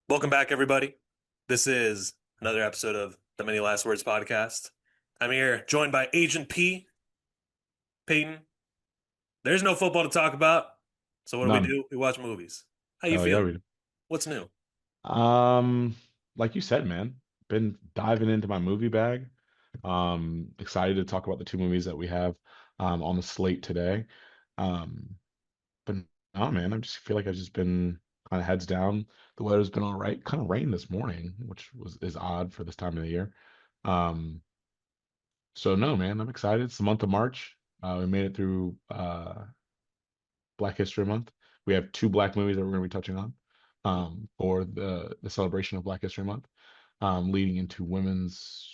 Welcome back, everybody. This is another episode of the Many Last Words podcast. I'm here joined by Agent P, Peyton. There's no football to talk about, so what None. do? We watch movies. How you Hell yeah, feeling? we do. What's new? Um, like you said, man, been diving into my movie bag. Excited to talk about the two movies that we have on the slate today. Um, but no, man, I just feel like I've just been kind of heads down. The weather's been all right. Kind of rained this morning, which was is odd for this time of the year. Um, so no, man, I'm excited. It's the month of March. We made it through Black History Month. We have two black movies that we're going to be touching on for the celebration of Black History Month, leading into Women's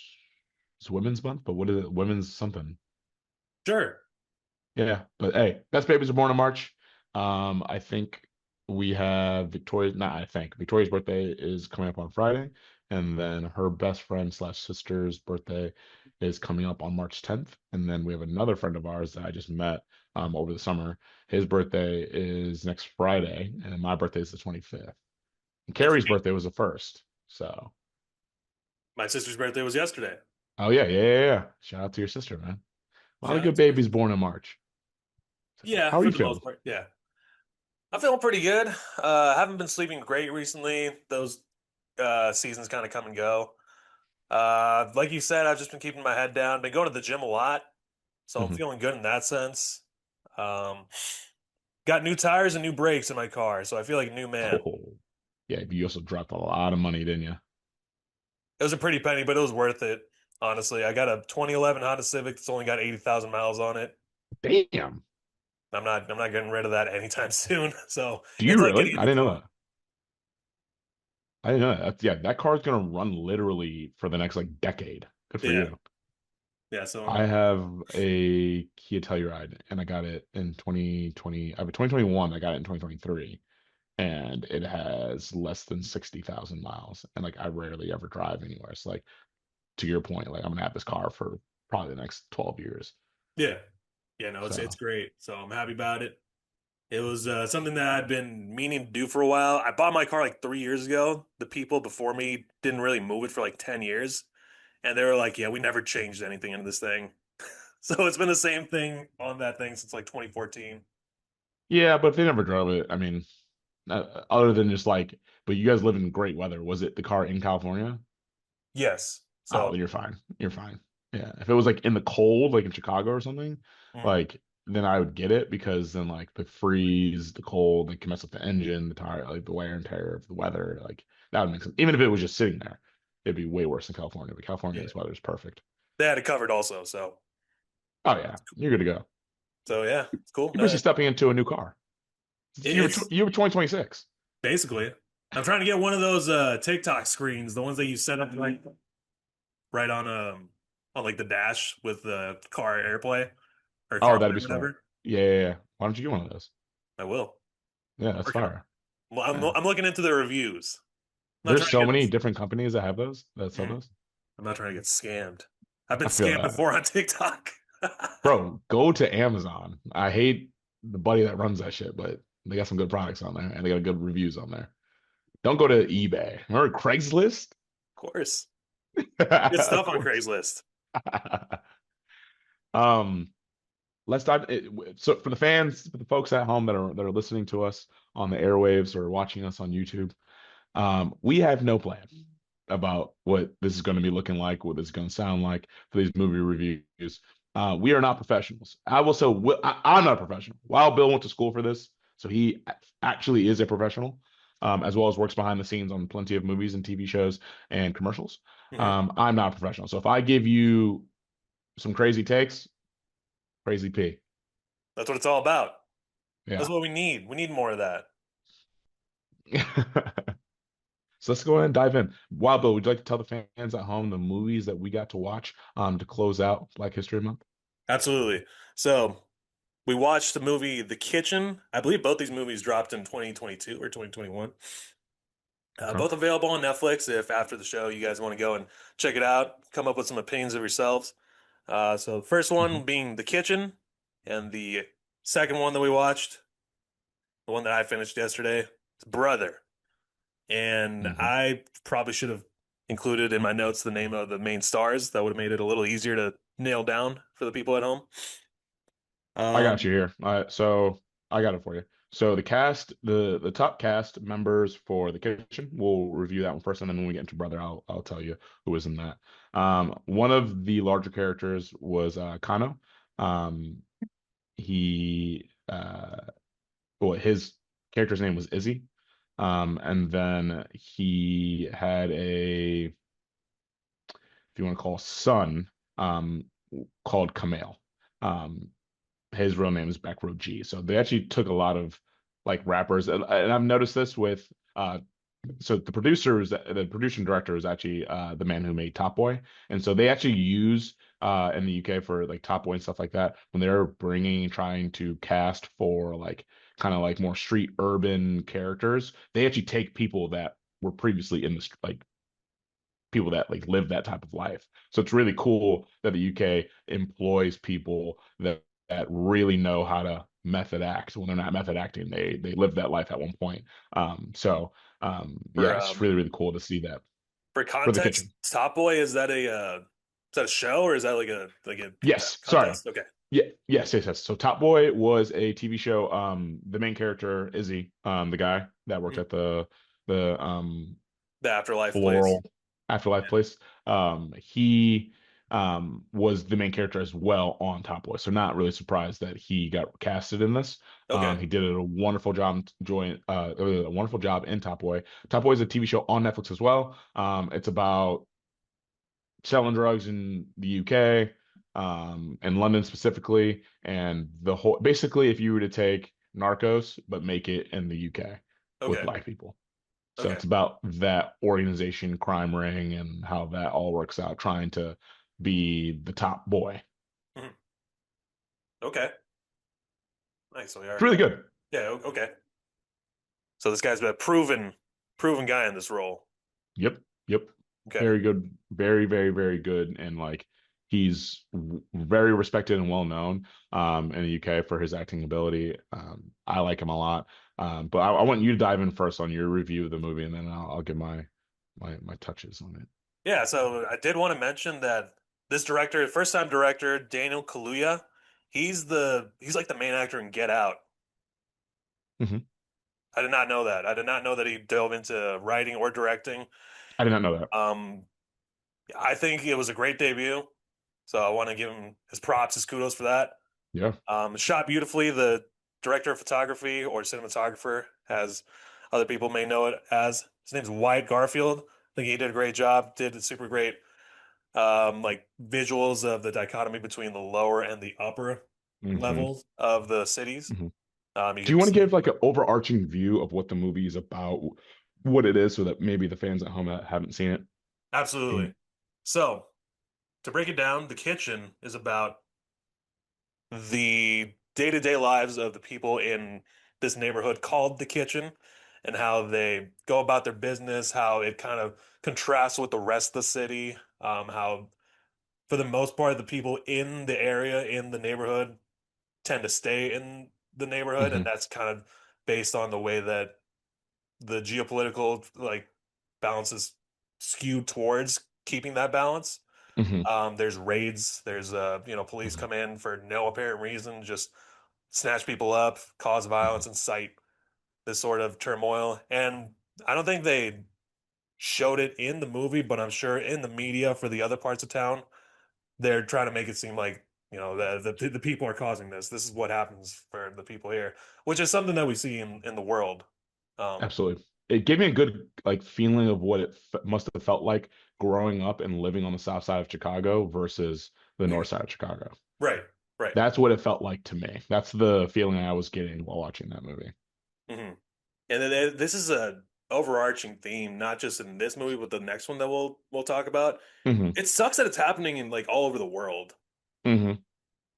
Month, but what is it? Women's something. Sure. Yeah, but hey, best babies are born in March. I think we have Victoria's. Not I think Victoria's birthday is coming up on Friday, and then her best friend slash sister's birthday is coming up on March 10th, and then we have another friend of ours that I just met over the summer. His birthday is next Friday, and my birthday is the 25th. And That's Carrie's me. birthday was the first. So, My sister's birthday was yesterday. oh yeah. Shout out to your sister, man. A lot of Shout out good to my babies sister. born in March. Yeah, How are for you the most feeling? part. Yeah. I'm feeling pretty good. Haven't been sleeping great recently. Those seasons kind of come and go. Like you said, I've just been keeping my head down. Been going to the gym a lot, so I'm Hmm. feeling good in that sense. Um, got new tires and new brakes in my car, so I feel like a new man. Oh, yeah. You also dropped a lot of money, didn't you? It was a pretty penny, but it was worth it. Honestly, I got a 2011 Honda Civic that's only got 80,000 miles on it. Damn. I'm not getting rid of that anytime soon. So Do you it's like really? getting a I new didn't know car. that. I didn't know that. Yeah, that car's gonna run literally for the next like decade. Good for Yeah, you. yeah. So I have a Kia Telluride and I got it in 2020. I have a 2021. I got it in 2023 and it has less than 60,000 miles. And like I rarely ever drive anywhere. So like to your point, like I'm gonna have this car for probably the next 12 years. yeah, yeah. No, it's So, great. So I'm happy about it. It was something that I'd been meaning to do for a while. I bought my car like 3 years ago. The people before me didn't really move it for like 10 years. And they were like, yeah, we never changed anything into this thing. So it's been the same thing on that thing since like 2014. yeah, but if they never drove it, I mean, other than just like, but you guys live in great weather. Was it the car in California? Yes. Oh, So, you're fine. You're fine. Yeah. If it was like in the cold, like in Chicago or something, mm, like then I would get it because then like the freeze, the cold, like can mess up the engine, the tire, like the wear and tear of the weather. Like that would make sense. Even if it was just sitting there, it'd be way worse than California. But yeah, California's weather is perfect. they had it covered also. So, Oh yeah, you're good to go. so yeah, it's cool. You're basically stepping into a new car. It's You were 2026. basically, I'm trying to get one of those TikTok screens, the ones that you set up like right on like the dash with the car AirPlay or Oh, that'd CarPlay, be smart. whatever. Yeah. Why don't you get one of those? I will. Yeah, that's Working on fire. it. Well, I'm Yeah. I'm looking into the reviews. I'm not There's trying to so get many different companies that have those that sell mm, those. I'm not trying to get scammed. I've been I feel scammed that. before on TikTok. Bro, go to Amazon. I hate the buddy that runs that shit, but they got some good products on there and they got good reviews on there. Don't go to eBay. Remember Craigslist? Of course. Good Of stuff on course. Craigslist. Um, let's dive. So for the fans, for the folks at home that are listening to us on the airwaves or watching us on YouTube, we have no plan about what this is going to be looking like, what this is going to sound like for these movie reviews. We are not professionals. I will say I'm not a professional. While Bill went to school for this, so he actually is a professional, as well as works behind the scenes on plenty of movies and TV shows and commercials. Hmm. I'm not a professional. So if I give you some crazy takes, crazy P. That's what it's all about. That's Yeah. what we need. We need more of that. So let's go ahead and dive in. Wild Bill, would you like to tell the fans at home the movies that we got to watch to close out Black History Month? Absolutely. So we watched the movie The Kitchen. I believe both these movies dropped in 2022 or 2021. Okay. Both available on Netflix. If after the show you guys want to go and check it out, come up with some opinions of yourselves. So the first Hmm. one being The Kitchen, and the second one that we watched, the one that I finished yesterday, is Brother. And Hmm. I probably should have included in my notes the name of the main stars. That would have made it a little easier to nail down for the people at home. I got you Um, here. So I got it for you. So the cast, the top cast members for the kitchen, we'll review that one first, and then when we get into Brother, I'll tell you who was in that. One of the larger characters was Kano. Um, he well, his character's name was Izzy. And then he had a, if you want to call son, called Kamel. Um, his real name is Backroad G. So they actually took a lot of like rappers, and I've noticed this with so the producer and director is actually the man who made Top Boy, and so they actually use in the UK for like Top Boy and stuff like that when they're trying to cast for like kind of like more street urban characters, they actually take people that were previously in the like people that like live that type of life. So it's really cool that the UK employs people that really know how to method act. When they're not method acting, they live that life at one point. for Yeah, it's really really cool to see that for for the context, kitchen. Top Boy, is that a show or is that like a Yes, sorry. contest? Okay. Yeah, yes. So Top Boy was a TV show. The main character, Izzy, the guy that worked Mhm. at the The Afterlife place. Floral Afterlife place. He was the main character as well on Top Boy, so not really surprised that he got casted in this. Okay. He did a wonderful job a wonderful job in Top Boy. Top Boy is a TV show on Netflix as well. It's about selling drugs in the UK, and London specifically, and the whole basically if you were to take Narcos but make it in the UK with Okay. black people. So Okay. it's about that organization, crime ring, and how that all works out, trying to be the top boy. Mhm. Okay. Nice. So we It's already really got. good. Yeah. Okay. So this guy's been a proven guy in this role. Yep, yep. Okay. Very good. Very, very, very good. And like he's very respected and well known in the UK for his acting ability. I like him a lot. But I want you to dive in first on your review of the movie, and then I'll give my touches on it. Yeah. So I did want to mention that this director, first time director Daniel Kaluuya, he's like the main actor in Get Out. Hmm. I did not know that. I did not know that he delved into writing or directing. I did not know that. Um, I think it was a great debut. So I want to give him his props, his kudos for that. Yeah. Shot beautifully. The director of photography or cinematographer, as other people may know it as, his name's Wyatt Garfield. I think he did a great job. Did super great, like visuals of the dichotomy between the lower and the upper Hmm. levels of the cities. Hmm. You Do you could want to see give like an overarching view of what the movie is about, what it is, so that maybe the fans at home that haven't seen it absolutely. can? So to break it down, the kitchen is about the day-to-day lives of the people in this neighborhood called the kitchen and how they go about their business, how it kind of contrasts with the rest of the city, how for the most part the people in the area in the neighborhood tend to stay in the neighborhood, and Hmm. that's kind of based on the way that the geopolitical like balance is skewed towards keeping that balance. Hmm. There's raids. There's police Hmm. come in for no apparent reason, just snatch people up, cause violence, Hmm. incite this sort of turmoil. And I don't think they showed it in the movie, but I'm sure in the media for the other parts of town, they're trying to make it seem like the people are causing this. This is what happens for the people here, which is something that we see in the world. Um, Absolutely. It gave me a good like feeling of what it must have felt like growing up and living on the south side of Chicago versus the north side of Chicago. right, right. That's what it felt like to me. That's the feeling I was getting while watching that movie. Hmm. And then this is a overarching theme, not just in this movie, but the next one that we'll talk about. Hmm. It sucks that it's happening in like all over the world. Hmm.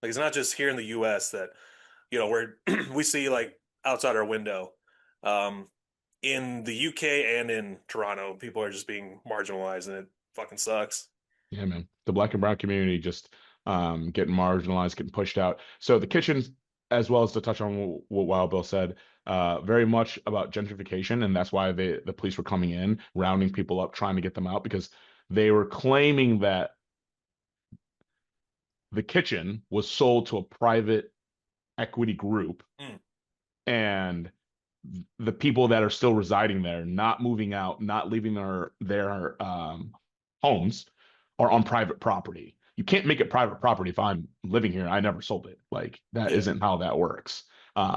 Like it's not just here in the US that, where we see like outside our window. Um, in the UK and in Toronto, people are just being marginalized and it fucking sucks. Yeah, man. The black and brown community just getting marginalized, getting pushed out. So the kitchen. as well as to touch on what Wild Bill said, very much about gentrification, and that's why the police were coming in, rounding people up, trying to get them out because they were claiming that the kitchen was sold to a private equity group, Mm, and the people that are still residing there, not moving out, not leaving their homes, are on private property. You can't make it private property if I'm living here. I never sold it. Like that yeah. isn't how that works.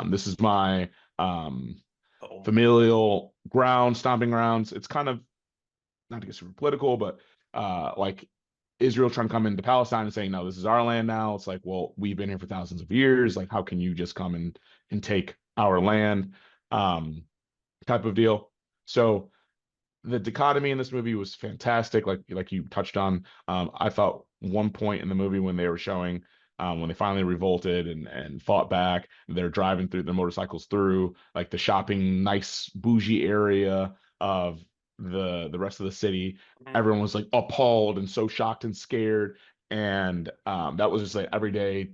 This is my um, Oh, familial ground, stomping grounds. It's kind of not to get super political, but like Israel trying to come into Palestine and saying, no, this is our land now. It's like, well, we've been here for thousands of years. Like, how can you just come and take our land? Um, type of deal. So the dichotomy in this movie was fantastic. Like you touched on, I thought one point in the movie when they were showing when they finally revolted and fought back, they're driving through their motorcycles through like the shopping, nice bougie area of the rest of the city. mm, Everyone was like appalled and so shocked and scared, and that was just like everyday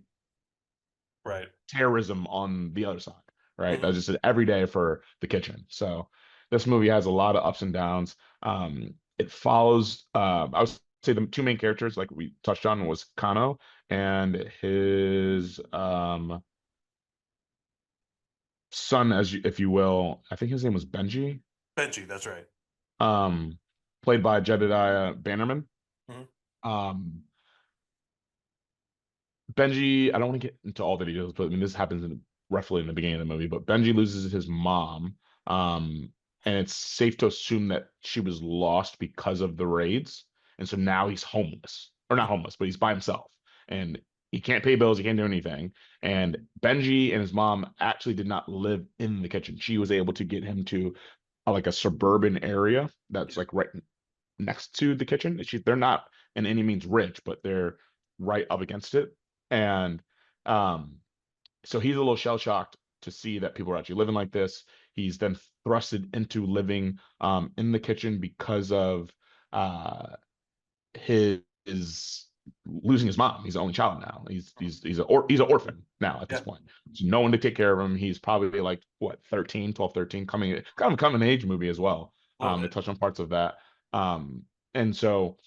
right. terrorism on the other side, right? Hmm. That's just every day for the kitchen. So this movie has a lot of ups and downs. It follows, I would say the two main characters, like we touched on, was Kano and his son, if you will. I think his name was Benji, Benji, that's right. um, played by Jedediah Bannerman. Hmm. Um, Benji, I don't want to get into all the details, but I mean this happens roughly in the beginning of the movie. But Benji loses his mom, and it's safe to assume that she was lost because of the raids, and so now he's homeless, or not homeless, but he's by himself, and he can't pay bills, he can't do anything. And Benji and his mom actually did not live in the kitchen. She was able to get him to like a suburban area that's Yeah. like right next to the kitchen. They're not in any means rich, but they're right up against it. And um, so he's a little shell shocked to see that people are actually living like this. He's then thrusted into living in the kitchen because of uh, his losing his mom. He's the only child now. He's an orphan now at this Yeah, point. There's no one to take care of him. He's probably like what 13, 12, 13, coming kind of a coming age movie as well. a little They bit. touch on parts of that. And so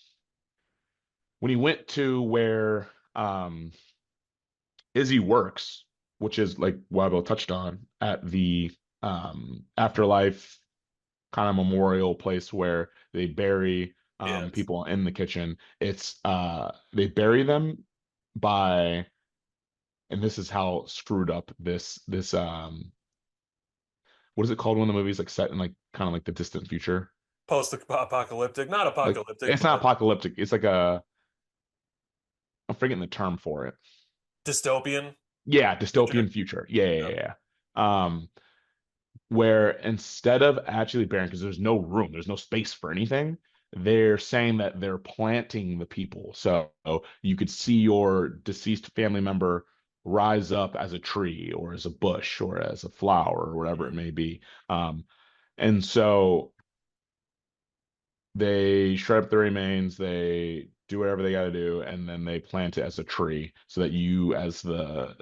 when he went to where Izzy works, which is like Wabo touched on at the afterlife kind of memorial place where they bury Yeah. people in the kitchen. It's they bury them by, and this is how screwed up this what is it called when the movie's like set in like kind of like the distant future? Post-apocalyptic, not Like apocalyptic, it's not but apocalyptic. It's like a I'm forgetting the term for it. dystopian Yeah, future. dystopian future. Yeah, yeah, Yeah. yeah. Where instead of actually burying, because there's no room, there's no space for anything, they're saying that they're planting the people. So you could see your deceased family member rise up as a tree or as a bush or as a flower or whatever it Mhm. may be. And so they shred up the remains, they do whatever they got to do, and then they plant it as a tree so that you, as the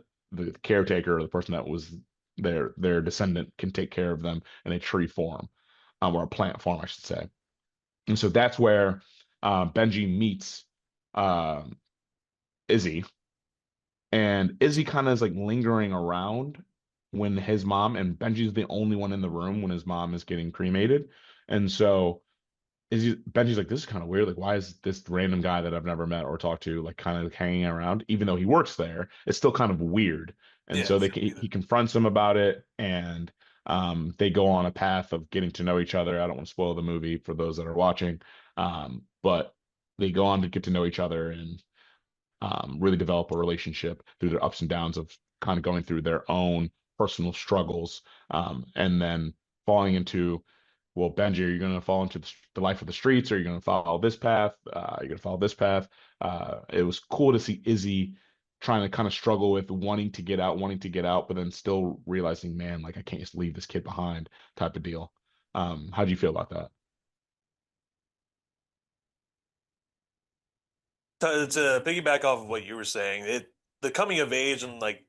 caretaker or the person that was their descendant, can take care of them in a tree form, or a plant form, I should say. And so that's where Benji meets uh, Izzy, and Izzy kind of is like lingering around when his mom and Benji's the only one in the room when his mom is getting cremated, and so Benji's like, this is kind of weird. Like, why is this random guy that I've never met or talked to like kind of hanging around, even though he works there? It's still kind of weird. And Yeah, so shouldn't be he there. confronts him about it, and they go on a path of getting to know each other. I don't want to spoil the movie for those that are watching, but they go on to get to know each other and really develop a relationship through their ups and downs of kind of going through their own personal struggles, and then falling into, well, Benji, are you going to fall into the life of the streets? Or are you going to follow this path? Are you going to follow this path? It was cool to see Izzy trying to kind of struggle with wanting to get out, but then still realizing, man, like I can't just leave this kid behind type of deal. How do you feel about that? To piggyback off of what you were saying, the coming of age and like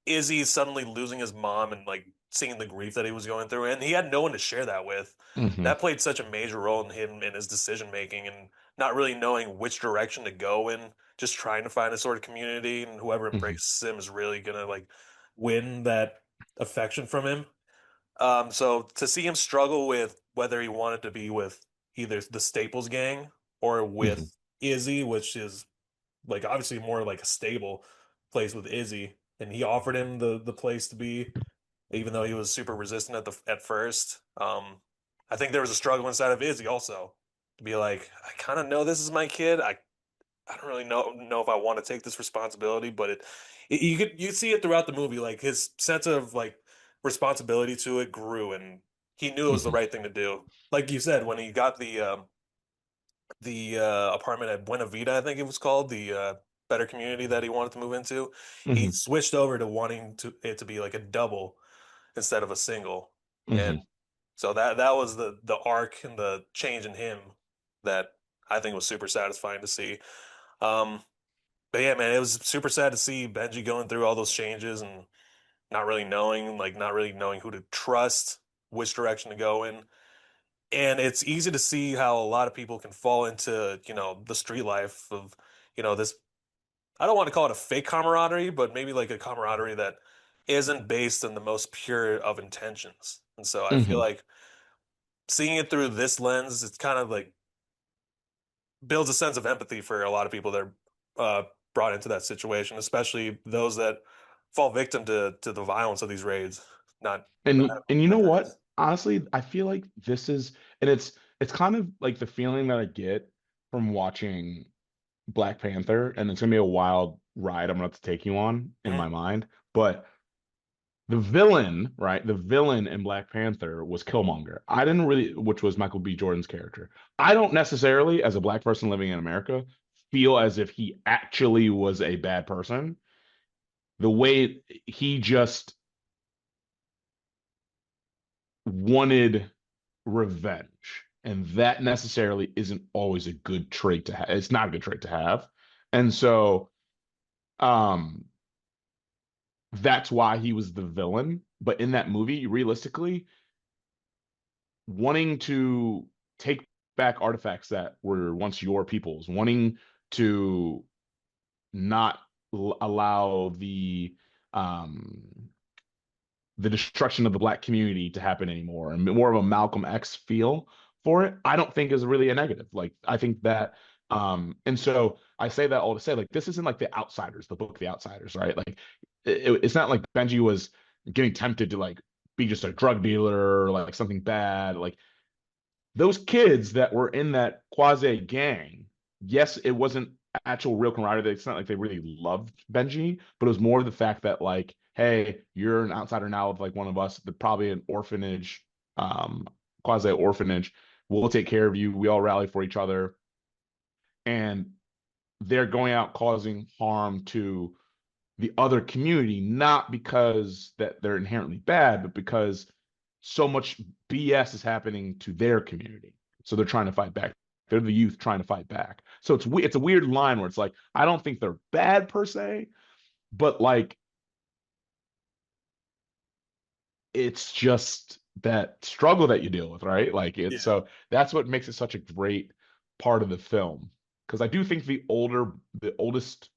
Izzy suddenly losing his mom and like seeing the grief that he was going through, and he had no one to share that with. Hmm. That played such a major role in him and his decision making, and not really knowing which direction to go in, just trying to find a sort of community, and whoever Hmm. embraces him is really gonna like win that affection from him. So to see him struggle with whether he wanted to be with either the Staples gang or Hmm. with Izzy, which is like obviously more like a stable place with Izzy, and he offered him the place to be, even though he was super resistant at first. I think there was a struggle inside of Izzy also to be like, I kind of know this is my kid. I don't really know if I want to take this responsibility, but you see it throughout the movie, like his sense of like responsibility to it grew, and he knew it was the Hmm. right thing to do. Like you said, when he got the apartment at Buena Vida, I think it was called, the better community that he wanted to move into, he Hmm. switched over to wanting it to be like a double instead of a single. And Hmm. so that was the arc and the change in him that I think was super satisfying to see. Um, but yeah, man, it was super sad to see Benji going through all those changes and not really knowing who to trust, which direction to go in. And it's easy to see how a lot of people can fall into, the street life of, this, I don't want to call it a fake camaraderie, but maybe like a camaraderie that isn't based in the most pure of intentions. And so I feel Hmm. like seeing it through this lens, it's kind of like builds a sense of empathy for a lot of people that are brought into that situation, especially those that fall victim to the violence of these raids. Not And you know not what? nice. Honestly, I feel like this is, and it's kind of like the feeling that I get from watching Black Panther, and it's gonna be a wild ride I'm gonna have to take you on in Mhm. my mind. But the villain, right? The villain in Black Panther was Killmonger. I didn't really, which was Michael B. Jordan's character. I don't necessarily, as a black person living in America, feel as if he actually was a bad person. The way he just wanted revenge. And that necessarily isn't always a good trait to have. It's not a good trait to have. And so, um, that's why he was the villain. But in that movie, realistically, wanting to take back artifacts that were once your people's, wanting to not allow um the destruction of the black community to happen anymore, and more of a Malcolm X feel for it, I don't think is really a negative. Like I think that and so I say that all to say like this isn't like The Outsiders, the book The Outsiders, right? Like it's not like Benji was getting tempted to like be just a drug dealer or like something bad. Like those kids that were in that quasi gang, yes, it wasn't actual real camaraderie. It's not like they really loved Benji, but it was more the fact that like, hey, you're an outsider now of like one of us, probably an orphanage, um, quasi orphanage. We'll take care of you. We all rally for each other, and they're going out causing harm to the other community, not because that they're inherently bad, but because so much BS is happening to their community. So they're trying to fight back. They're the youth trying to fight back. So it's a weird line where it's like I don't think they're bad per se, but like it's just that struggle that you deal with, right? Like it's Yeah. so that's what makes it such a great part of the film. Because I do think the oldest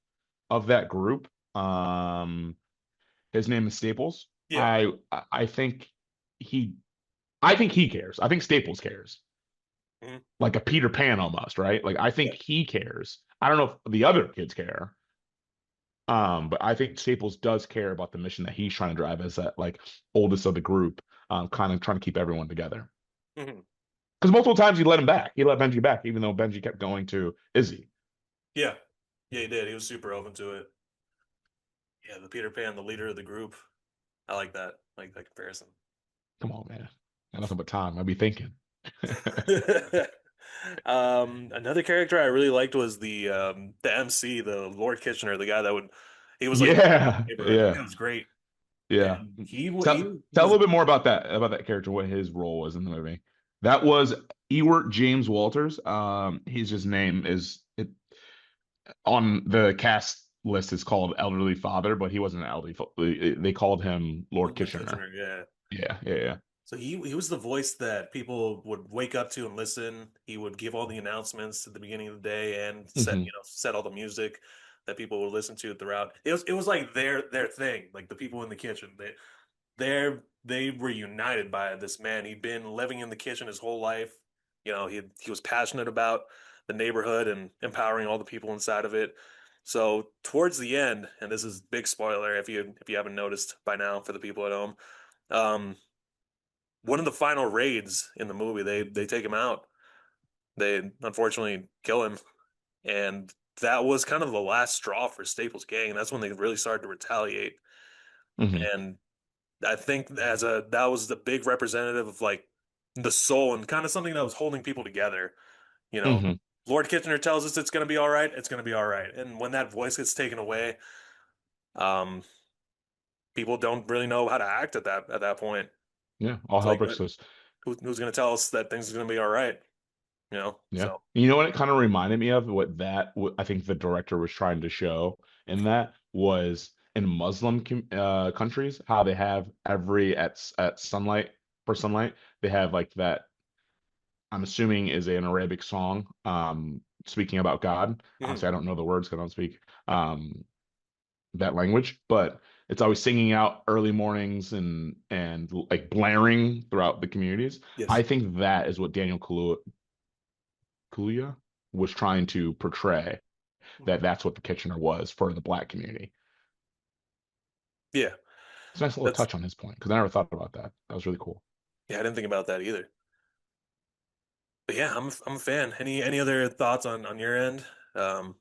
of that group, his name is Staples. Yeah. I think he I think he cares. I think Staples cares. Mhm. Like a Peter Pan almost, right? Like I Yeah. think he cares. I don't know if the other kids care. But I think Staples does care about the mission that he's trying to drive as that like oldest of the group, kind of trying to keep everyone together. Mhm. Because multiple times he let him back. He let Benji back, even though Benji kept going to Izzy. Yeah. Yeah, he did. He was super open to it. Yeah, the Peter Pan, the leader of the group. I like that. I like that comparison. Come on, man. Got nothing but time. I'd be thinking. Another character I really liked was the MC, the Lord Kitchener, the guy that would he was like the Yeah, neighborhood. That yeah. guy was great. Yeah. And he Tell a was little bit more about that character, what his role was in the movie. That was Ewart James Walters. His name is it, on the cast list is called Elderly Father, but he wasn't an elderly. They called him Lord Lord Kitchener. Kitchener, yeah. Yeah, yeah, yeah. So he was the voice that people would wake up to and listen. He would give all the announcements at the beginning of the day and Hmm. set all the music that people would listen to throughout. It was like their thing, like the people in the kitchen. They were united by this man. He'd been living in the kitchen his whole life. He was passionate about the neighborhood and empowering all the people inside of it. So towards the end, and this is big spoiler if you haven't noticed by now for the people at home, um, one of the final raids in the movie, they take him out. They unfortunately kill him, and that was kind of the last straw for Staples Gang. And that's when they really started to retaliate. Hmm. And I think that was the big representative of like the soul and kind of something that was holding people together. You know, Hmm. Lord Kitchener tells us it's going to be all right. It's going to be all right. And when that voice gets taken away, um, people don't really know how to act at that point. Yeah, all It's hell like, breaks loose. who's going to tell us that things are going to be all right? Yeah. So You know what it kind of reminded me of? What I think the director was trying to show in that was in Muslim countries, how they have at sunlight for sunlight, they have like that, I'm assuming is an Arabic song, speaking about God. mhm. Obviously, I don't know the words because I don't speak that language, but it's always singing out early mornings and like blaring throughout the communities. I Yes. think that is what Daniel Kaluuya was trying to portray, that that's what the Kitchener was for the black community. Yeah. It's a nice little That's touch on his point because I never thought about that. That was really cool. yeah, I didn't think about that either. But yeah, I'm a fan. Any other thoughts on your end? Um,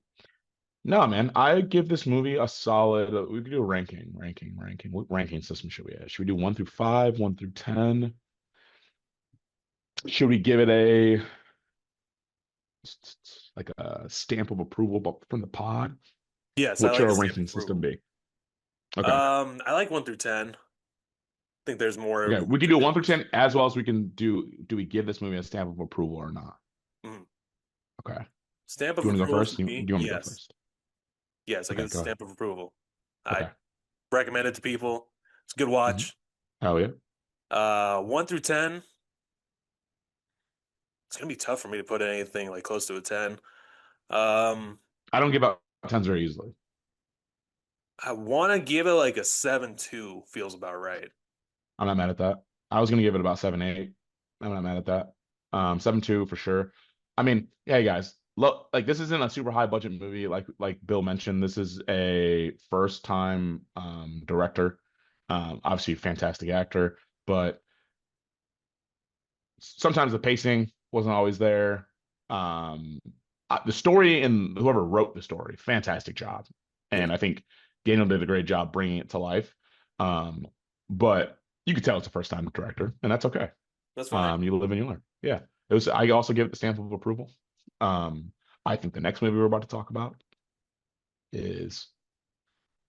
No, man, I give this movie a solid. We could do a ranking. What ranking system should we have? Should we do 1 through 5, 1 through 10? Should we give it a like a stamp of approval from the pod? yes, I What like should a our stamp of ranking system approval. be? Okay. I like 1 through 10. I think there's more Okay. room We can to do build. 1 through 10 as well as we can do we give this movie a stamp of approval or not? Mhm. Okay. Stamp Do of you want to go approval for first? Do me, you want me to go yes. first? Yes, I give Okay, it a go ahead. stamp of approval. I Okay. recommend it to people. It's a good Hmm. watch. Hell yeah. 1 through 10, it's gonna be tough for me to put anything like close to a 10. Um, I don't give out tens very easily. I want to give it like a 7.2. Feels about right. I'm not mad at that. I was gonna give it about 7.8. I'm not mad at that. 7.2 for sure. I mean, yeah, guys. Look, like this isn't a super high budget movie, like Bill mentioned. This is a first time director. Obviously, fantastic actor, but sometimes the pacing wasn't always there. Um, the story and whoever wrote the story, fantastic job. Yeah, And I think Daniel did a great job bringing it to life. Um, but you could tell it's a first time director, and that's okay. that's fine. You live and you learn. Yeah. It was, I also give it the stamp of approval. Um, I think the next movie we're about to talk about is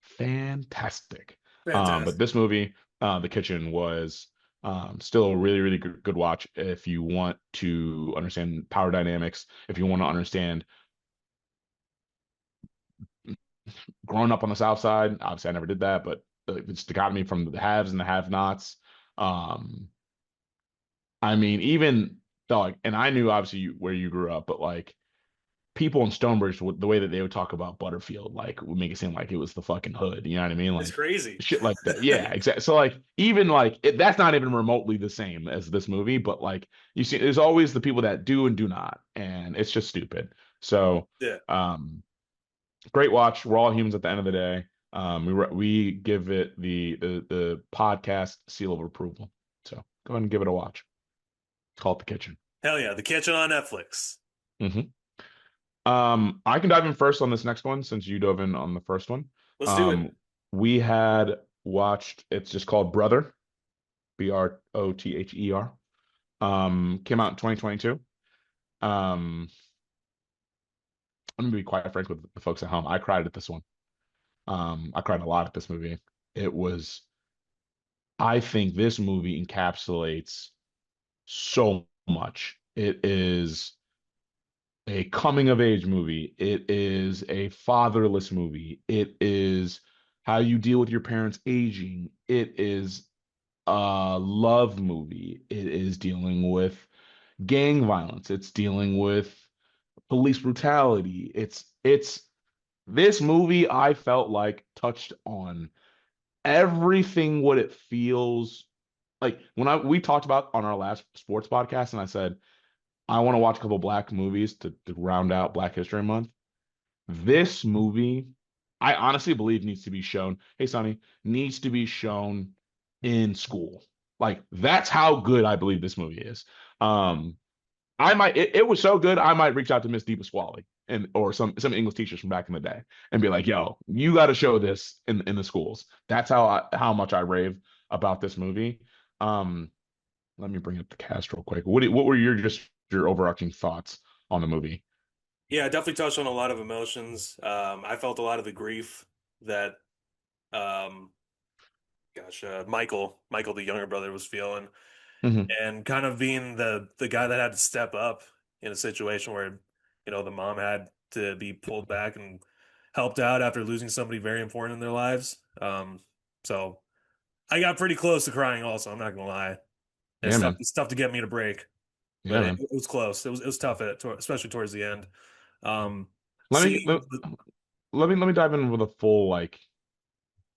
fantastic. But Fantastic. this movie, The Kitchen, was still a really, really good watch if you want to understand power dynamics, if you want to understand growing up on the South Side. Obviously, I never did that, but it's dichotomy from the haves and the have-nots. Um, I mean, even though, like, and I knew obviously where you grew up, but like people in Stonebridge, the way that they would talk about Butterfield, like would make it seem like it was the fucking hood. You know what I mean? It's Like crazy. shit like that. Yeah, exactly. So like even like that's not even remotely the same as this movie, but like you see, there's always the people that do and do not, and it's just stupid. So Yeah. um, great watch. We're all humans at the end of the day. We give it the podcast seal of approval. So go ahead and give it a watch. Call it The Kitchen. Hell yeah. The Kitchen on Netflix. Hmm. I can dive in first on this next one since you dove in on the first one. Let's do it. Um, we had watched, it's just called Brother, Brother. Came out in 2022. Um, I'm gonna be quite frank with the folks at home. I cried at this one. I cried a lot at this movie. It was, I think this movie encapsulates so much. It is a coming of age movie. It is a fatherless movie. It is how you deal with your parents aging. It is a love movie. It is dealing with gang violence. It's dealing with police brutality. It's this movie I felt like touched on everything what it feels like when I we talked about on our last sports podcast and I said I want to watch a couple black movies to round out Black History Month. This movie, I honestly believe needs to be shown. Hey, Sonny, needs to be shown in school. Like that's how good I believe this movie is. Um, I might it was so good I might reach out to Miss Deepa Swally and or some English teachers from back in the day and be like, "Yo, you got to show this in the schools." That's how much I rave about this movie. Um, Let me bring up the cast real quick. What were your overarching thoughts on the movie? Yeah, it definitely touched on a lot of emotions. I felt a lot of the grief that, um, Michael, the younger brother, was feeling, Hmm. and kind of being the guy that had to step up in a situation where, the mom had to be pulled back and helped out after losing somebody very important in their lives. So I got pretty close to crying. Also, I'm not gonna lie. Yeah, man. It's tough to get me to break, Yeah, but man. it was close. It was tough especially towards the end. Um, Let me let, seeing let me dive in with a full like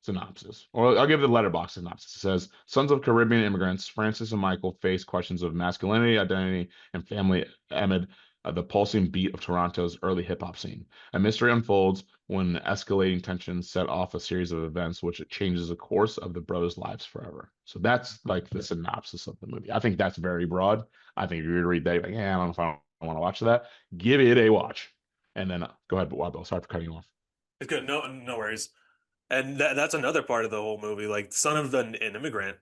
synopsis, or I'll give the letterbox synopsis. It says, Sons of Caribbean immigrants, Francis and Michael face questions of masculinity, identity, and family amid the pulsing beat of Toronto's early hip hop scene. A mystery unfolds when escalating tensions set off a series of events which changes the course of the brothers' lives forever. So that's like the synopsis of the movie. I think that's very broad. I think if you read that, you're like, yeah, I don't know if I want to watch that. Give it a watch. And then go ahead, Bill. Sorry for cutting you off. it's good. No worries. And that's another part of the whole movie, like son of an immigrant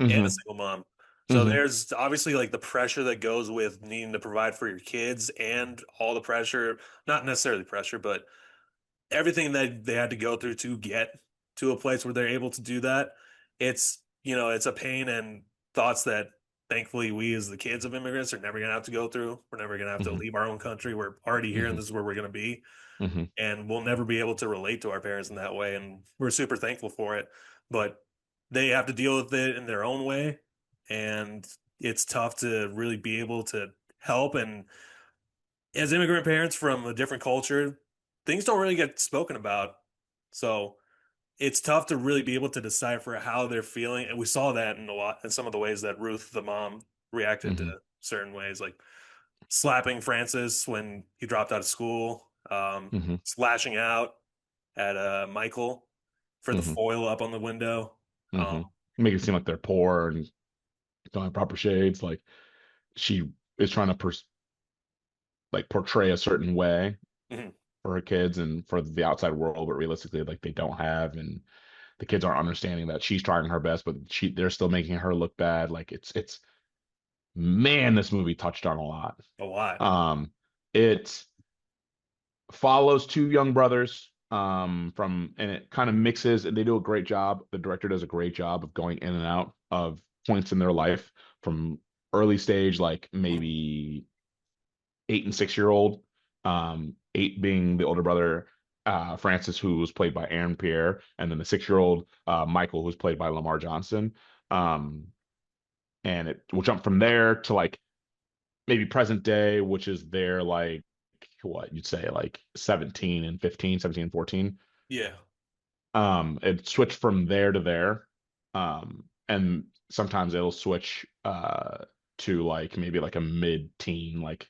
and a Hmm. single mom. So Hmm. there's obviously like the pressure that goes with needing to provide for your kids and all the pressure, not necessarily pressure, but everything that they had to go through to get to a place where they're able to do that. It's a pain and thoughts that thankfully we as the kids of immigrants are never going to have to go through. We're never going to have to Hmm. leave our own country. We're already here and Hmm. this is where we're going to be, Hmm. and we'll never be able to relate to our parents in that way, and we're super thankful for it, but they have to deal with it in their own way, and it's tough to really be able to help. And as immigrant parents from a different culture, things don't really get spoken about, so it's tough to really be able to decipher how they're feeling, and we saw that in some of the ways that Ruth the mom reacted to Hmm. certain ways, like slapping Francis when he dropped out of school, Hmm. slashing out at Michael for the Hmm. foil up on the window. Hmm. Make it seem like they're poor and don't have proper shades. Like she is trying to like portray a certain way Mhm. for her kids and for the outside world, but realistically, like they don't have, and the kids aren't understanding that she's trying her best, but they're still making her look bad. Like it's man, this movie touched on a lot. A lot. Um, it follows two young brothers from and it kind of mixes and they do a great job. The director does a great job of going in and out of points in their life from early stage, like maybe 8 and 6 year old, eight being the older brother, Francis, who was played by Aaron Pierre, and then the 6 year old Michael, who's played by Lamar Johnson. um and it will jump from there to like maybe present day, which is their like what you'd say like 17 and 15, 17 and 14. Yeah. It switched from there to there. And sometimes it'll switch to like maybe like a mid-teen, like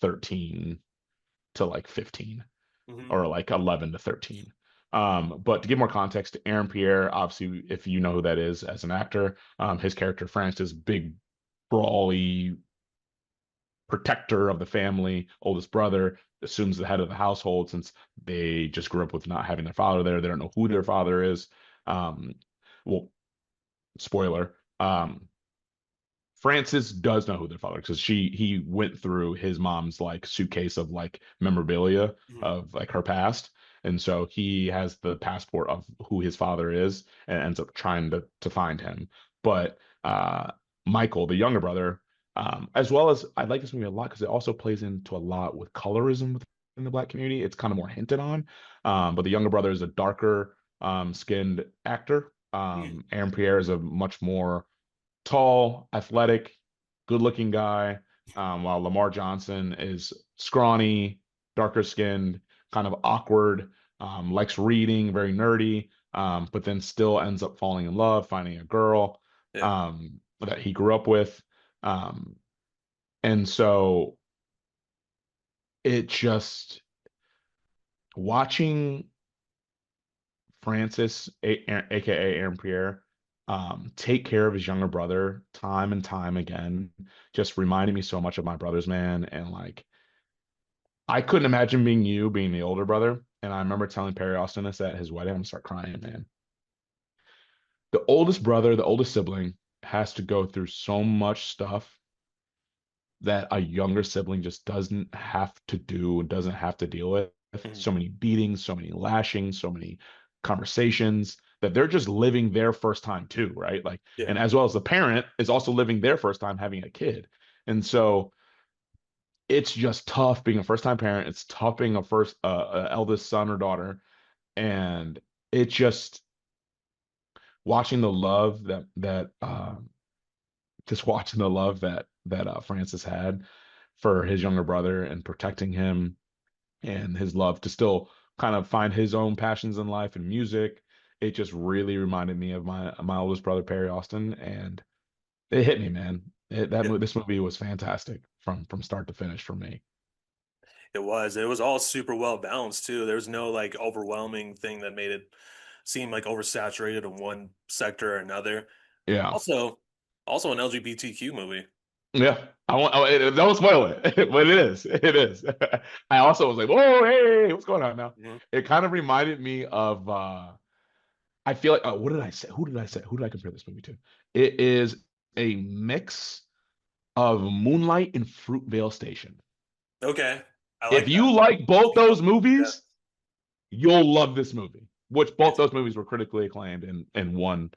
13 to like 15 Hmm. or like 11 to 13. But to give more context, Aaron Pierre, obviously, if you know who that is as an actor, his character Francis, big brawly protector of the family, oldest brother, assumes the head of the household since they just grew up with not having their father there. They don't know who their father is. Um, well, spoiler. Francis does know who their father is because he went through his mom's like suitcase of like memorabilia Hmm. of like her past. And so he has the passport of who his father is and ends up trying to find him. But Michael, the younger brother, As well as I like this movie a lot because it also plays into a lot with colorism within the black community. It's kind of more hinted on. But the younger brother is a darker skinned actor. Hmm. Aaron Pierre is a much more tall, athletic, good-looking guy, while Lamar Johnson is scrawny, darker skinned, kind of awkward, likes reading, very nerdy, but then still ends up falling in love, finding a girl Yeah. that he grew up with. Um, and so it just watching Francis, aka Aaron Pierre, take care of his younger brother time and time again, just reminded me so much of my brothers, man. And like, I couldn't imagine being you, being the older brother. And I remember telling Perry Austin this at his wedding. I'm gonna start crying, man. The oldest brother, the oldest sibling, has to go through so much stuff that a younger sibling just doesn't have to do, doesn't have to deal with. Mhm. So many beatings, so many lashings, so many conversations that they're just living their first time too, right? Like, Yeah. and as well as the parent is also living their first time having a kid. And so it's just tough being a first time parent. It's tough being a first eldest son or daughter. And it just watching the love just watching the love that Francis had for his younger brother and protecting him and his love to still kind of find his own passions in life and music. It just really reminded me of my oldest brother Perry Austin, and it hit me, man. Yeah. This movie was fantastic from start to finish for me. It was. It was all super well balanced too. There was no like overwhelming thing that made it seem like oversaturated in one sector or another. Yeah, Also, also an LGBTQ movie. yeah. Don't spoil it, but it is. It is. I also was like, whoa, hey, what's going on now? Mhm. It kind of reminded me of I feel like what did I say? Who did I say? Who did I compare this movie to? It is a mix of Moonlight and Fruitvale Station. Okay. I If like that. you like That's a both good one. those Yeah. movies, you'll love this movie. Which both It's those movies were critically acclaimed and won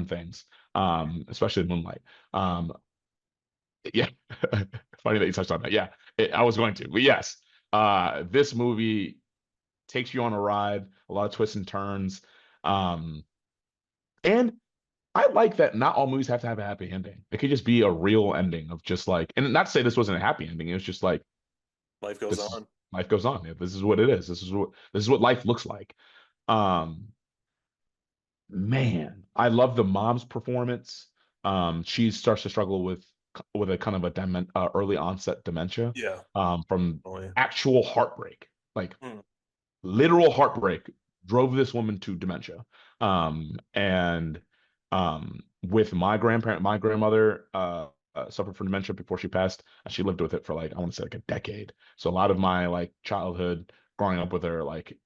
things, especially Moonlight. Um, yeah, funny that you touched on that. Yeah, I was going to, but yes, this movie takes you on a ride, a lot of twists and turns, um, and I like that not all movies have to have a happy ending. It could just be a real ending of just like, and not to say this wasn't a happy ending. It was just like life goes this is on. life goes on. Yeah, this is what it is. This is what life looks like. Um, man, I love the mom's performance. She starts to struggle with a kind of a early onset dementia, Yeah. from Oh yeah. actual heartbreak. Like Hmm. literal heartbreak drove this woman to dementia. And with my grandmother suffered from dementia before she passed, and she lived with it for like I want to say like a decade. So a lot of my like childhood growing up with her, like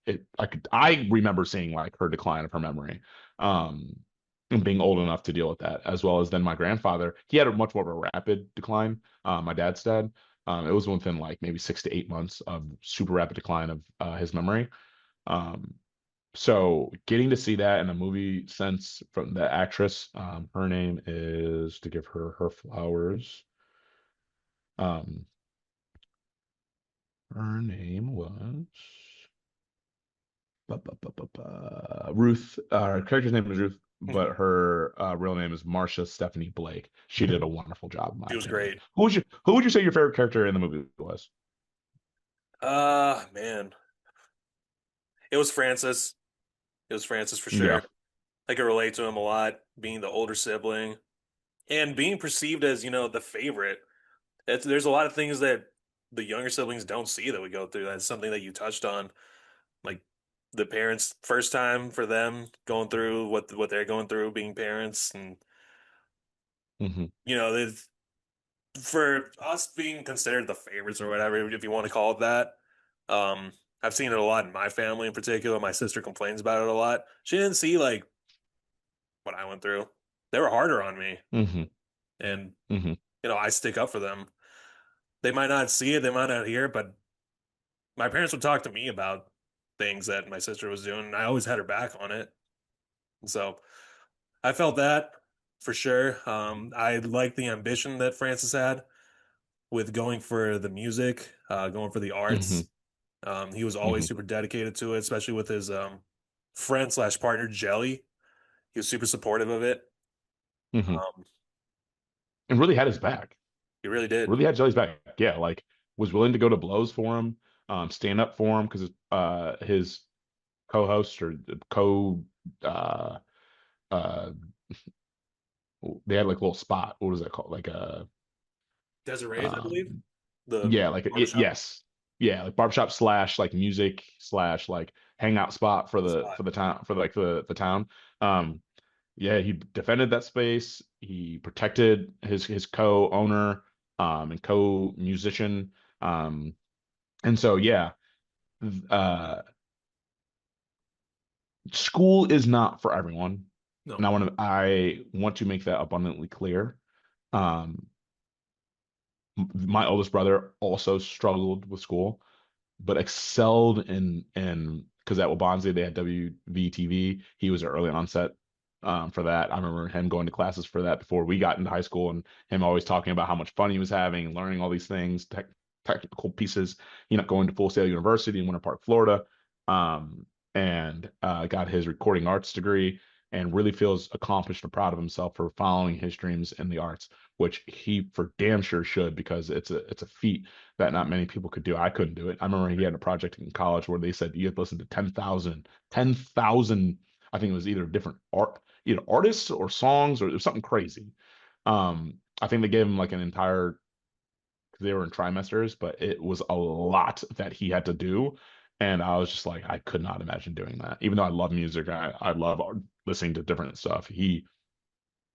I remember seeing like her decline of her memory. Um, and being old enough to deal with that, as well as then my grandfather, he had a much more of a rapid decline. My dad's dad, it was within like maybe 6 to 8 months of super rapid decline of his memory. Um, so getting to see that in a movie sense from the actress, her name is to give her her flowers. Um, her name was Ruth. Her character's name is Ruth, but her real name is Marcia Stephanie Blake. She did a wonderful job, in my She was opinion. great. Who would you say your favorite character in the movie was? Man. It was Francis. It was Francis for Yeah. sure. I could relate to him a lot, being the older sibling and being perceived as, the favorite. There's a lot of things that the younger siblings don't see that we go through. That's something that you touched on, like the parents' first time for them going through what they're going through, being parents, and Hmm. there's for us being considered the favorites or whatever, if you want to call it that. Um, I've seen it a lot in my family in particular. My sister complains about it a lot. She didn't see like what I went through. They were harder on me, Hmm. and Hmm. I stick up for them. They might not see it, they might not hear it, but my parents would talk to me about things that my sister was doing, and I always had her back on it. So I felt that for sure. I like the ambition that Francis had. with going for the music, going for the Hmm. arts. He was always Hmm. super dedicated to it, especially with his friend slash partner Jelly. He was super supportive of it. Hmm. Um, And really had his back. he really did. Really had Jelly's back. Yeah, like was willing to go to blows for him, stand up for him because his co-host or co uh uh they had like a little spot. What was that called? Like a Desiree's, I believe, um the yeah, like barbershop yes. Yeah, like barbershop slash like music slash like hangout spot for spot. the town for like the town. Um yeah, he defended that space. He protected his co-owner and co-musician. And so yeah, uh school is not for everyone. And No, I want to make that abundantly clear. Um my oldest brother also struggled with school, but excelled in because at Wabanzi they had WVTV. He was an early onset for that. I remember him going to classes for that before we got into high school, and him always talking about how much fun he was having and learning all these things, technical pieces. Going to Full Sail University in Winter Park, Florida, um, and got his recording arts degree. And really feels accomplished and proud of himself for following his dreams in the arts, which he for damn sure should because it's a feat that not many people could do. I couldn't do it. I remember he had a project in college where they said you had to listen to 10,000. I think it was either different either artists or songs or it was something crazy. I think they gave him like an entire, because they were in trimesters, but it was a lot that he had to do. And I was just like, I could not imagine doing that. Even though I love music, I love listening to different stuff. He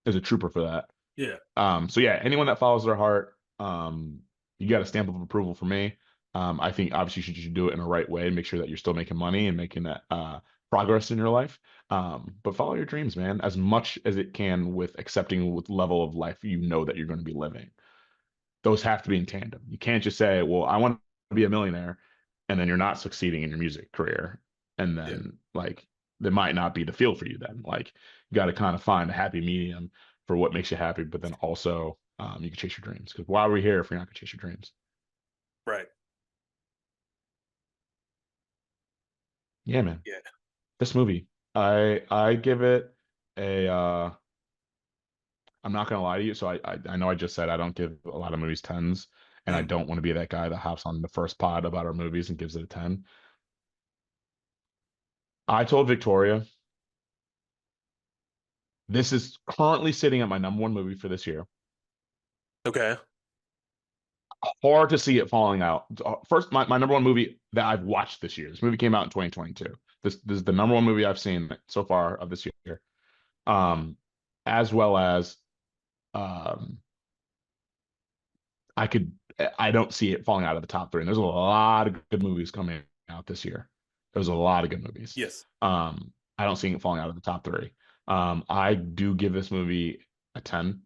is a trooper for that. yeah, So yeah, anyone that follows their heart, you got a stamp of approval for me. I think obviously you should do it in a right way and make sure that you're still making money and making that progress in your life. But follow your dreams, man, as much as it can with accepting with level of life you know that you're going to be living. Those have to be in tandem. You can't just say, "Well, I want to be a millionaire," and then you're not succeeding in your music career, and yeah, then like that might not be the field for you. Then like you got to kind of find a happy medium for what makes you happy, but then also you can chase your dreams. Because why are we here if you're not going to chase your dreams? right. Yeah, man. Yeah. This movie, I give it a. I'm not gonna lie to you. So I know I just said I don't give a lot of movies tens, and I Mm. don't want to be that guy that hops on the first pod about our movies and gives it a 10. I told Victoria this is currently sitting at my number one movie for this year. Okay. Hard to see it falling out. First, my number one movie that I've watched this year. This movie came out in 2022. This is the number one movie I've seen so far of this year. Um, as well as um, I could I don't see it falling out of the top three. And there's a lot of good movies coming out this year. There's a lot of good movies. Yes. I don't see it falling out of the top three. I do give this movie a 10.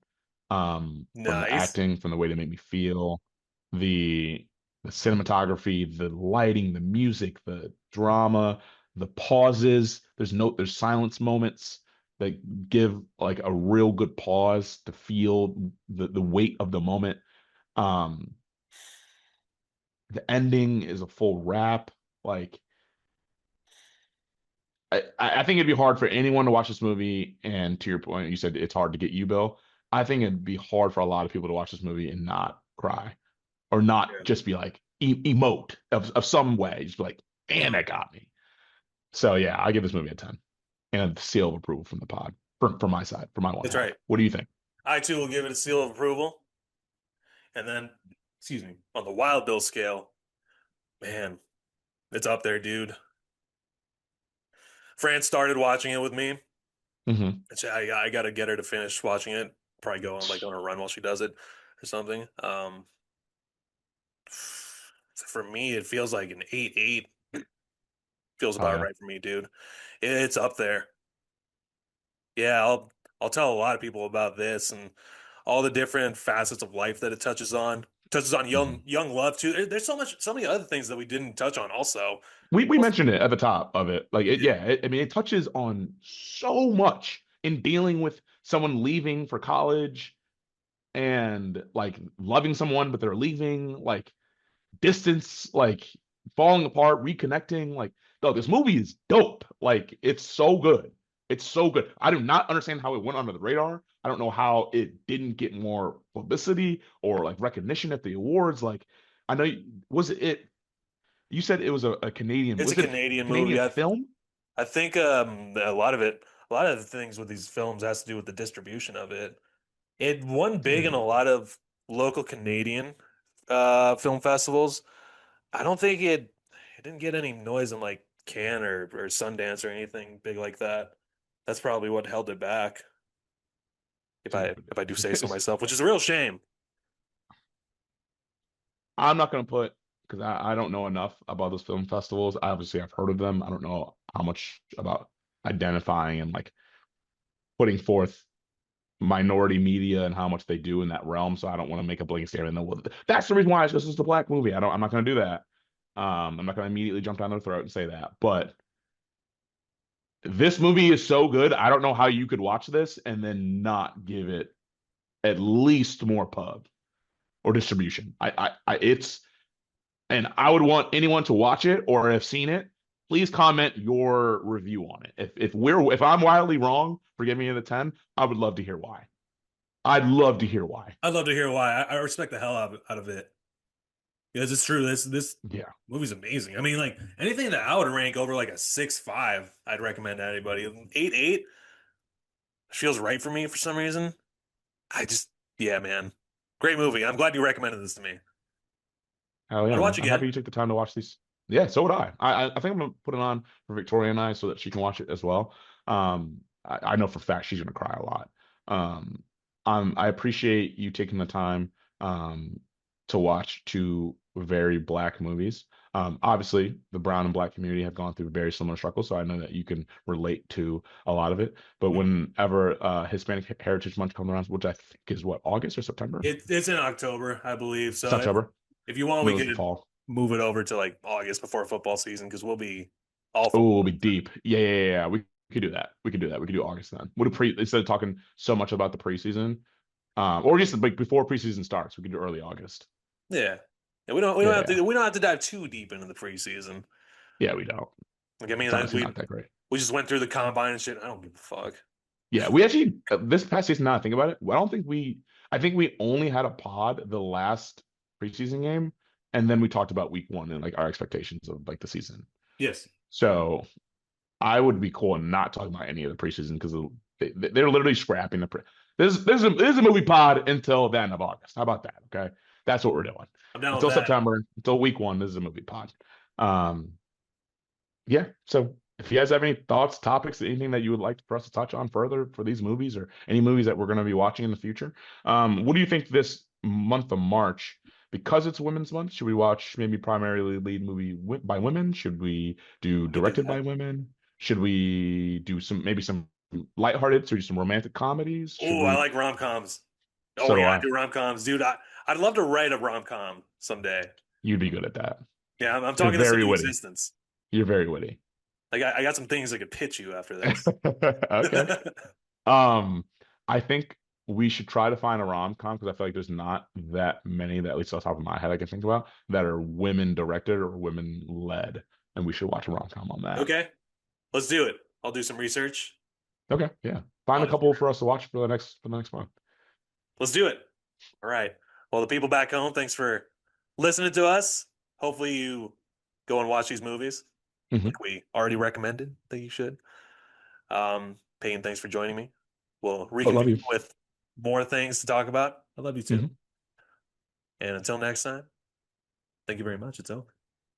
From the Nice. acting, from the way they make me feel, the the cinematography, the lighting, the music, the drama, the pauses. There's silence moments that give like a real good pause to feel the weight of the moment. um, the ending is a full wrap. Like I think it'd be hard for anyone to watch this movie. And to your point, you said it's hard to get you, Bill. I think it'd be hard for a lot of people to watch this movie and not cry or not Yeah. just be like emote of some way. Just be like, man, Mhm. that got me. So yeah, I give this movie a 10 and a seal of approval from the pod from my side, for my one That's half. right. What do you think? I too will give it a seal of approval. And then, excuse me, on the Wild Bill scale, man, it's up there, dude. Fran started watching it with me. Hmm. I got to get her to finish watching it. Probably go on like on a run while she does it or something. For me, it feels like an 8-8. Feels Oh about yeah. right for me, dude. It's up there. Yeah, I'll tell a lot of people about this and all the different facets of life that it touches on. Touches on Hmm. young love too. There's so many other things that we didn't touch on. Also, We also mentioned it at the top of it. Like it, yeah, yeah, I mean, it touches on so much in dealing with someone leaving for college and like loving someone, but they're leaving, like distance, like falling apart, reconnecting. Like, no, this movie is dope. Like, it's so good. It's so good. I do not understand how it went under the radar. I don't know how it didn't get more publicity or like recognition at the awards. Like, I know, was it, you said it was a Canadian, It's a was it a Canadian Canadian movie. film? I think a lot of the things with these films has to do with the distribution of it. It won big in a Hmm. lot of local Canadian film festivals. I don't think it didn't get any noise in like Cannes or Sundance or anything big like that. That's probably what held it back, Dude. if I do say so myself, which is a real shame. I'm not going to put because I don't know enough about those film festivals. Obviously, I've heard of them. I don't know how much about identifying and like putting forth minority media and how much they do in that realm. So I don't want to make a blanket statement. No, well, that's the reason why it's just it's a black movie. I don't. I'm not going to do that. I'm not going to immediately jump down their throat and say that. But this movie is so good. I don't know how you could watch this and then not give it at least more pub or distribution. It's and I would want anyone to watch it or have seen it. Please comment your review on it. If I'm wildly wrong for giving it a 10, I would love to hear why. I'd love to hear why. I'd love to hear why. I respect the hell out of it because it's true. This Yeah. movie's amazing. I mean, like anything that I would rank over like a 6.5, I'd recommend to anybody. 8.8 feels right for me for some reason. I just yeah, man, great movie. I'm glad you recommended this to me. Hell I'd yeah, man. watch I'm happy again. you took the time to watch these. Yeah, so would I. I think I'm gonna put it on for Victoria and I so that she can watch it as well. I know for a fact she's gonna cry a lot. Um, I appreciate you taking the time um to watch two very black movies. Obviously the brown and black community have gone through very similar struggles, so I know that you can relate to a lot of it. But whenever Hispanic Heritage Month comes around, which I think is what, August or September? It's in October, I believe. So September, if you want, we middle of the could fall. move it over to like August before football season because we'll be all Oh, football. it'll be deep. Yeah, yeah, yeah, yeah. We could do that. We could do that. We could do August then. Would a pre instead of talking so much about the preseason, or just like before preseason starts, we could do early August. Yeah. Yeah, Yeah, we don't have to dive too deep into the preseason. yeah, we don't. Like I mean, It's honestly not that great. we just went through the combine and shit. I don't give a fuck. Yeah, we actually this past season. Now I think about it, I don't think we. I think we only had a pod the last preseason game, and then we talked about week one and like our expectations of like the season. Yes, So I would be cool and not talking about any of the preseason because they're literally scrapping the pre. This is a movie pod until the end of August. How about that? Okay, that's what we're doing I'm down with until that. September, until week one. This is a movie pod. Um, yeah. So if you guys have any thoughts, topics, anything that you would like for us to touch on further for these movies or any movies that we're going to be watching in the future, what do you think this month of March? Because it's Women's Month, should we watch maybe primarily lead movie by women? Should we do We could do directed by that. women? Should we do some lighthearted, so do some romantic comedies? Should Oh, I we? like rom-coms. Oh So do yeah, I I. do rom-coms, dude. I'd love to write a rom-com someday. You'd be good at that. Yeah, I'm You're talking this very into witty. existence. You're very witty. Like I got some things I could pitch you after this. Okay. Um, I think we should try to find a rom-com because I feel like there's not that many that, at least off the top of my head, I can think about that are women directed or women led, and we should watch a rom-com on that. Okay, let's do it. I'll do some research. Okay, yeah. Find a couple for us to watch for the next month. Let's do it. All right. Well, the people back home, thanks for listening to us. Hopefully, you go and watch these movies Hmm. like we already recommended that you should. Payne, thanks for joining me. We'll I love reconvene you. with more things to talk about. I love you too. Hmm. And until next time, thank you very much. It's over.